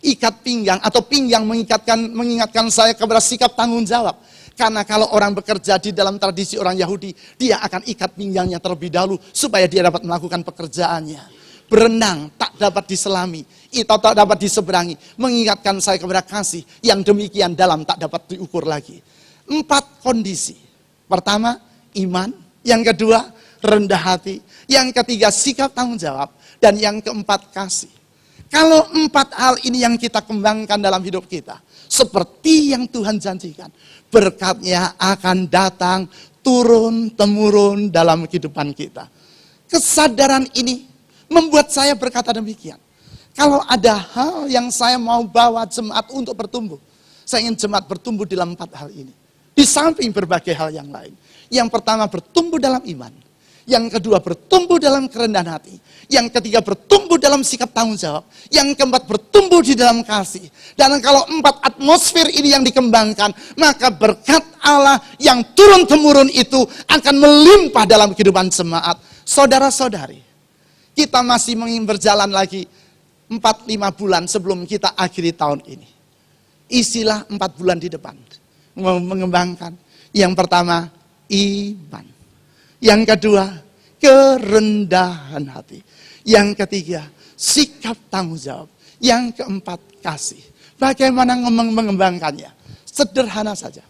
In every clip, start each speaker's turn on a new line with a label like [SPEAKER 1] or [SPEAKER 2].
[SPEAKER 1] ikat pinggang atau pinggang mengingatkan saya kepada sikap tanggung jawab. Karena kalau orang bekerja di dalam tradisi orang Yahudi, dia akan ikat pinggangnya terlebih dahulu supaya dia dapat melakukan pekerjaannya. Berenang tak dapat diselami, itu tak dapat diseberangi, mengingatkan saya kepada kasih yang demikian dalam tak dapat diukur lagi. 4 kondisi. Pertama, iman. Yang kedua, rendah hati. Yang ketiga, sikap tanggung jawab. Dan yang keempat, kasih. Kalau 4 hal ini yang kita kembangkan dalam hidup kita, seperti yang Tuhan janjikan, berkatnya akan datang turun-temurun dalam kehidupan kita. Kesadaran ini membuat saya berkata demikian. Kalau ada hal yang saya mau bawa jemaat untuk bertumbuh, saya ingin jemaat bertumbuh dalam 4 hal ini. Di samping berbagai hal yang lain. Yang pertama, bertumbuh dalam iman. Yang kedua, bertumbuh dalam kerendahan hati. Yang ketiga, bertumbuh dalam sikap tanggung jawab. Yang keempat, bertumbuh di dalam kasih. Dan kalau 4 atmosfer ini yang dikembangkan, maka berkat Allah yang turun-temurun itu akan melimpah dalam kehidupan jemaat. Saudara-saudari, kita masih ingin berjalan lagi 4-5 bulan sebelum kita akhiri tahun ini. Isilah 4 bulan di depan. Mengembangkan. Yang pertama, iman. Yang kedua, kerendahan hati. Yang ketiga, sikap tanggung jawab. Yang keempat, kasih. Bagaimana mengembangkannya? Sederhana saja.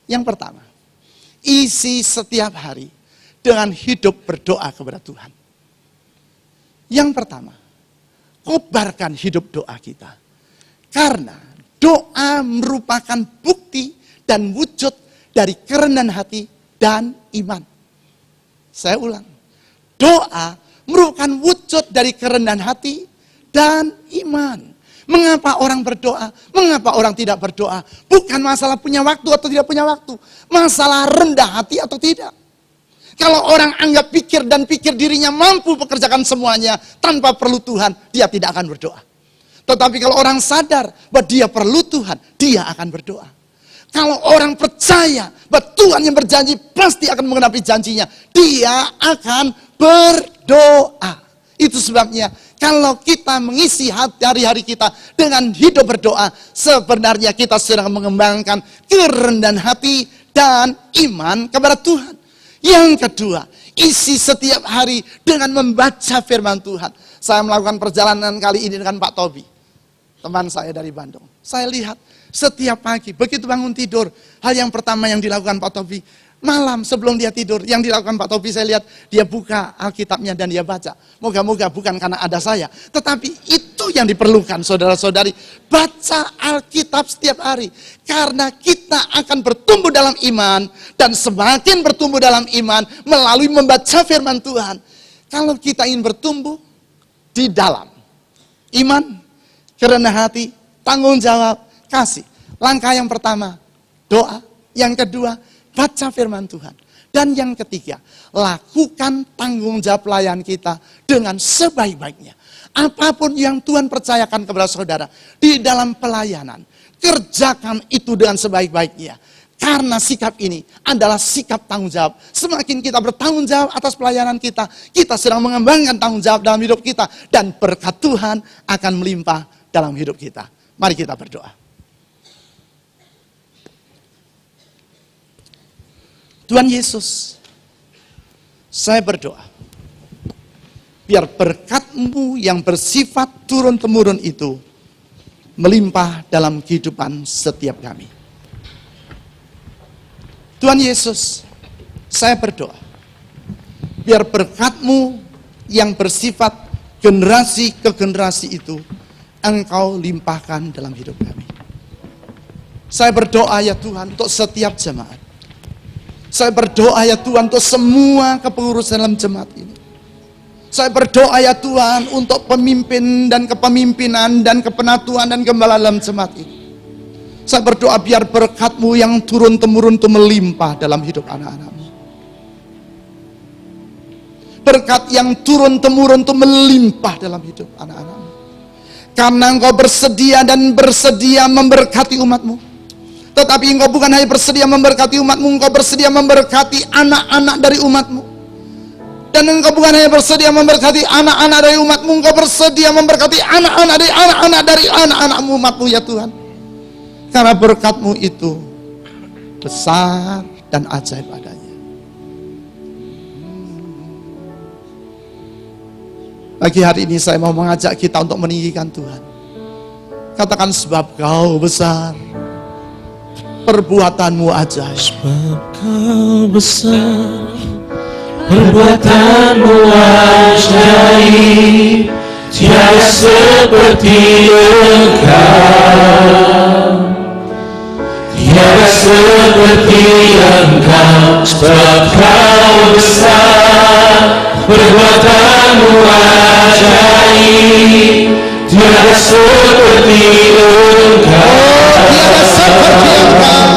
[SPEAKER 1] Yang pertama, isi setiap hari dengan hidup berdoa kepada Tuhan. Yang pertama, kobarkan hidup doa kita. Karena doa merupakan bukti dan wujud dari kerendahan hati dan iman. Saya ulang, doa merupakan wujud dari kerendahan hati dan iman. Mengapa orang berdoa? Mengapa orang tidak berdoa? Bukan masalah punya waktu atau tidak punya waktu. Masalah rendah hati atau tidak. Kalau orang anggap pikir dirinya mampu pekerjakan semuanya tanpa perlu Tuhan, dia tidak akan berdoa. Tetapi kalau orang sadar bahwa dia perlu Tuhan, dia akan berdoa. Kalau orang percaya bahwa Tuhan yang berjanji pasti akan menggenapi janjinya, dia akan berdoa. Itu sebabnya kalau kita mengisi hari-hari kita dengan hidup berdoa, sebenarnya kita sedang mengembangkan kerendahan hati dan iman kepada Tuhan. Yang kedua, isi setiap hari dengan membaca firman Tuhan. Saya melakukan perjalanan kali ini dengan Pak Tobi, teman saya dari Bandung. Saya lihat setiap pagi, begitu bangun tidur, hal yang pertama yang dilakukan Pak Tobi, malam sebelum dia tidur, yang dilakukan Pak Tobi saya lihat, dia buka Alkitabnya dan dia baca. Moga-moga bukan karena ada saya, tetapi itu yang diperlukan saudara-saudari. Baca Alkitab setiap hari, karena kita akan bertumbuh dalam iman, dan semakin bertumbuh dalam iman, melalui membaca firman Tuhan. Kalau kita ingin bertumbuh di dalam iman, kerendahan hati, tanggung jawab, kasih. Langkah yang pertama, doa. Yang kedua, baca firman Tuhan. Dan yang ketiga, lakukan tanggung jawab pelayan kita dengan sebaik-baiknya. Apapun yang Tuhan percayakan kepada saudara di dalam pelayanan, kerjakan itu dengan sebaik-baiknya. Karena sikap ini adalah sikap tanggung jawab. Semakin kita bertanggung jawab atas pelayanan kita, kita sedang mengembangkan tanggung jawab dalam hidup kita. Dan berkat Tuhan akan melimpah dalam hidup kita. Mari kita berdoa. Tuhan Yesus, saya berdoa, biar berkat-Mu yang bersifat turun-temurun itu melimpah dalam kehidupan setiap kami. Tuhan Yesus, saya berdoa, biar berkat-Mu yang bersifat generasi ke generasi itu Engkau limpahkan dalam hidup kami. Saya berdoa ya Tuhan untuk setiap jemaat. Saya berdoa ya Tuhan untuk semua kepengurusan dalam jemaat ini. Saya berdoa ya Tuhan untuk pemimpin dan kepemimpinan dan kepenatuan dan gembala dalam jemaat ini. Saya berdoa biar berkat-Mu yang turun-temurun itu melimpah dalam hidup anak-anak-Mu. Berkat yang turun-temurun itu melimpah dalam hidup anak-anak-Mu. Karena Engkau bersedia dan bersedia memberkati umat-Mu. Tetapi Engkau bukan hanya bersedia memberkati umat-Mu, Engkau bersedia memberkati anak-anak dari umat-Mu. Dan Engkau bukan hanya bersedia memberkati anak-anak dari umat-Mu, Engkau bersedia memberkati anak-anak dari anak-anak umat-Mu ya Tuhan. Karena berkat-Mu itu besar dan ajaib adanya. Pagi hari ini saya mau mengajak kita untuk meninggikan Tuhan. Katakan, sebab Kau besar, perbuatan-Mu ajaib.
[SPEAKER 2] Sebab Kau besar, perbuatan-Mu ajaib, tiada seperti Engkau, tiada seperti Engkau. Sebab Kau besar, perbuatan-Mu ajaib, tiada seperti Engkau,
[SPEAKER 1] Tiada seperti Engkau.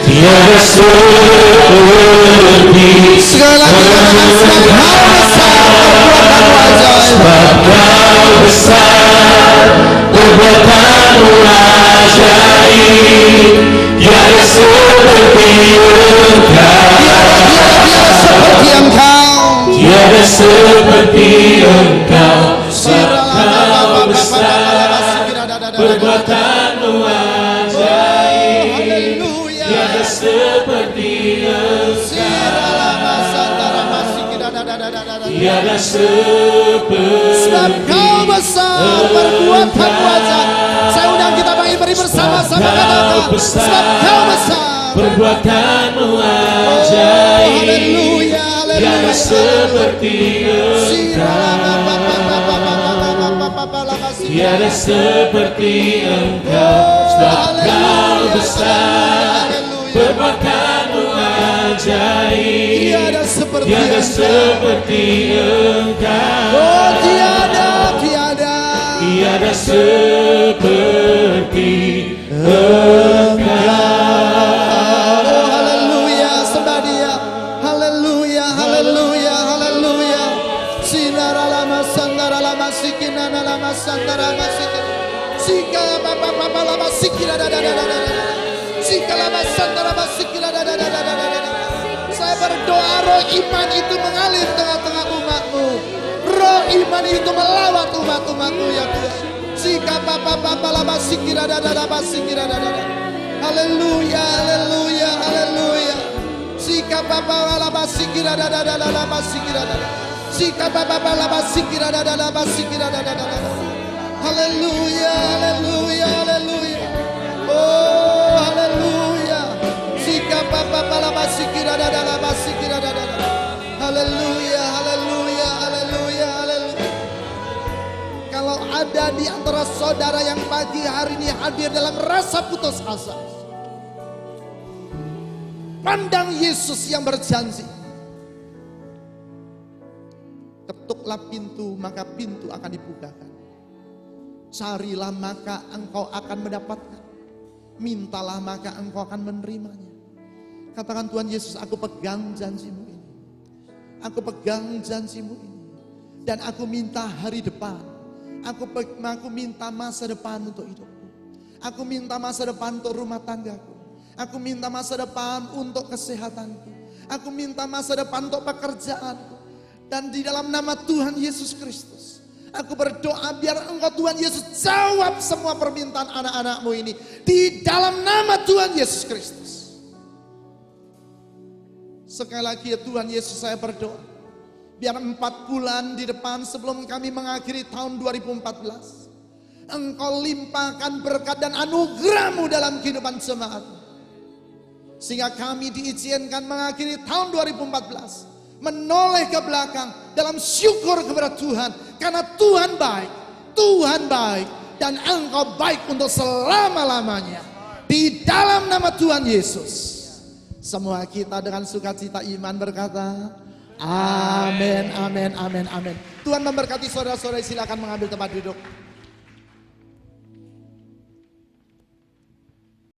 [SPEAKER 2] tiada seperti
[SPEAKER 1] Sekali lagi katakan, sebab Kau besar, perbuatan-Mu ajaib,
[SPEAKER 2] sebab Kau besar, perbuatan-Mu ajaib, tiada seperti Engkau,
[SPEAKER 1] seperti Engkau.
[SPEAKER 2] tiada seperti Engkau. Sebab Kau besar, perbuatan-Mu ajaib,
[SPEAKER 1] Haleluya.
[SPEAKER 2] tiada seperti tiada seperti.
[SPEAKER 1] Sebab Kau besar, perbuatan-Mu ajaib. Saya undang kita beri bersama-sama, katakan, sebab Kau besar,
[SPEAKER 2] perbuatan-Mu ajaib,
[SPEAKER 1] haleluya,
[SPEAKER 2] tiada seperti tiada seperti Engkau. Sebab Kau besar, perbuatan-Mu ajaib,
[SPEAKER 1] tiada seperti
[SPEAKER 2] tiada
[SPEAKER 1] Engkau.
[SPEAKER 2] seperti Engkau.
[SPEAKER 1] Oh, tiada
[SPEAKER 2] Tiada seperti Engkau.
[SPEAKER 1] Oh, haleluya, sembah Dia. Haleluya, haleluya, haleluya. Sinara lama sandara lama sikina lama sandara lama sikina. Sika papa papa lama sikina da da da da da. Sika lama sandara lama sikina da da da da da da. Saya berdoa roh iman itu mengalir tengah-tengah umat-Mu. Roh iman itu melawat umat-umat-Mu ya Tuhan. Sika papa papa lama sikina da da da lama sikina da da da. Haleluya, haleluya, haleluya. Sika papa lama sikina da da da da lama sikina da da. Sika papa lama sikina da da da lama sikina da da da da. Haleluya, haleluya, haleluya. Oh, haleluya. Sika papa lama sikina da da lama sikina da da da. Haleluya, haleluya, haleluya, haleluya. Kalau ada di antara saudara yang pagi hari ini hadir dalam rasa putus asa, pandang Yesus yang berjanji, ketuklah pintu maka pintu akan dibukakan, carilah maka engkau akan mendapatkan, mintalah maka engkau akan menerimanya. Katakan, Tuhan Yesus, aku pegang janji-Mu ini, aku pegang janji-Mu ini, dan aku minta hari depan, aku minta masa depan untuk hidupku, aku minta masa depan untuk rumah tanggaku, aku minta masa depan untuk kesehatanku, aku minta masa depan untuk pekerjaanku. Dan di dalam nama Tuhan Yesus Kristus, aku berdoa biar Engkau Tuhan Yesus jawab semua permintaan anak-anak-Mu ini. Di dalam nama Tuhan Yesus Kristus. Sekali lagi ya Tuhan Yesus, saya berdoa, biar 4 bulan di depan sebelum kami mengakhiri tahun 2014, Engkau limpahkan berkat dan anugerah-Mu dalam kehidupan jemaat. Sehingga kami diizinkan mengakhiri tahun 2014, menoleh ke belakang dalam syukur kepada Tuhan. Karena Tuhan baik, dan Engkau baik untuk selama-lamanya. Di dalam nama Tuhan Yesus, semua kita dengan sukacita iman berkata, amin, amin, amin, amin. Tuhan memberkati saudara-saudara, silakan mengambil tempat duduk.